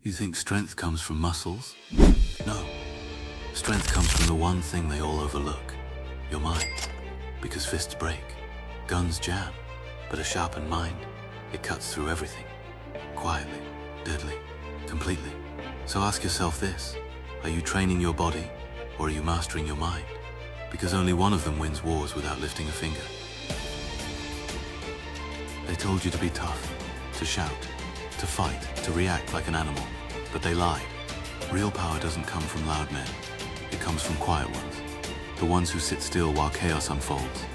You think strength comes from muscles? No. Strength comes from the one thing they all overlook, your mind. Because fists break, guns jam, but a sharpened mind, it cuts through everything. Quietly, deadly, completely. So ask yourself this, are you training your body, or are you mastering your mind? Because only one of them wins wars without lifting a finger. They told you to be tough, to shout, to fight, to react like an animal, but they lied. Real power doesn't come from loud men. It comes from quiet ones. The ones who sit still while chaos unfolds.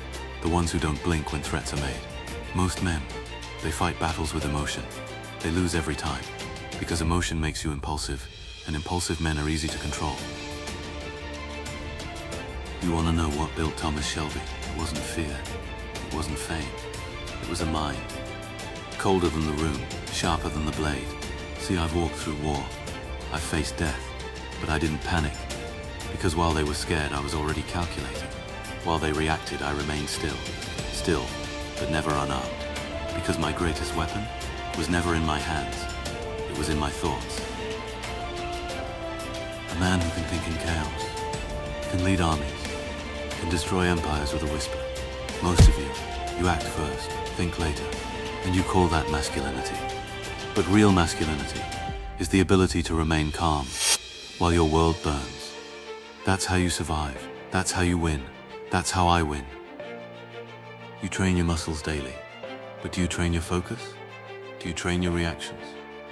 The ones who don't blink when threats are made. Most men, they fight battles with emotion. They lose every time, because emotion makes you impulsive, and impulsive men are easy to control. You want to know what built Thomas Shelby? It wasn't fear. It wasn't fame. It was a mind. Colder than the room, sharper than the blade. See, I've walked through war. I've faced death, but I didn't panic. Because while they were scared, I was already calculating. While they reacted, I remained still. Still, but never unarmed. Because my greatest weapon was never in my hands. It was in my thoughts. A man who can think in chaos, can lead armies, can destroy empires with a whisper. Most of you act first, think later, and you call that masculinity. But real masculinity is the ability to remain calm while your world burns. That's how you survive. That's how you win. That's how I win. You train your muscles daily, but do you train your focus? Do you train your reactions?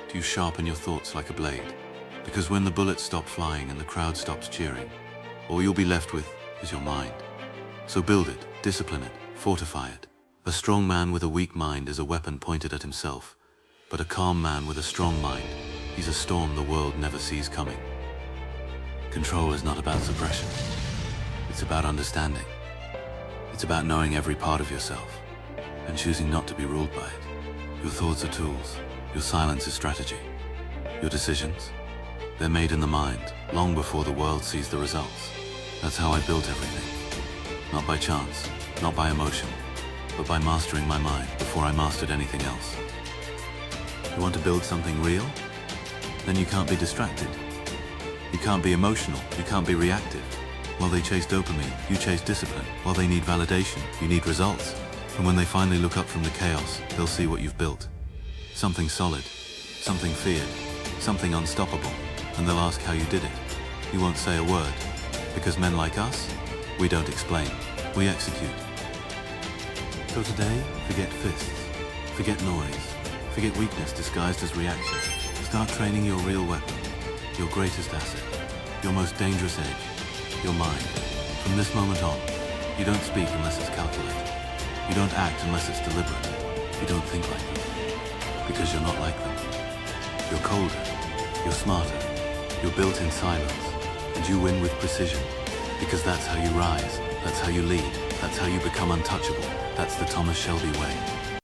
Do you sharpen your thoughts like a blade? Because when the bullets stop flying and the crowd stops cheering, all you'll be left with is your mind. So build it, discipline it, fortify it. A strong man with a weak mind is a weapon pointed at himself, but a calm man with a strong mind, he's a storm the world never sees coming. Control is not about suppression. It's about understanding. It's about knowing every part of yourself and choosing not to be ruled by it. Your thoughts are tools. Your silence is strategy. Your decisions, they're made in the mind, long before the world sees the results. That's how I built everything. Not by chance, not by emotion, but by mastering my mind before I mastered anything else. You want to build something real? Then you can't be distracted. You can't be emotional, you can't be reactive. While they chase dopamine, you chase discipline. While they need validation, you need results. And when they finally look up from the chaos, they'll see what you've built. Something solid, something feared, something unstoppable. And they'll ask how you did it. You won't say a word, because men like us, we don't explain, we execute. So today, forget fists, forget noise, forget weakness disguised as reaction. Start training your real weapon, your greatest asset, your most dangerous edge, your mind. From this moment on, you don't speak unless it's calculated. You don't act unless it's deliberate. You don't think like them, because you're not like them. You're colder, you're smarter, you're built in silence, and you win with precision, because that's how you rise, that's how you lead, that's how you become untouchable. That's the Thomas Shelby way.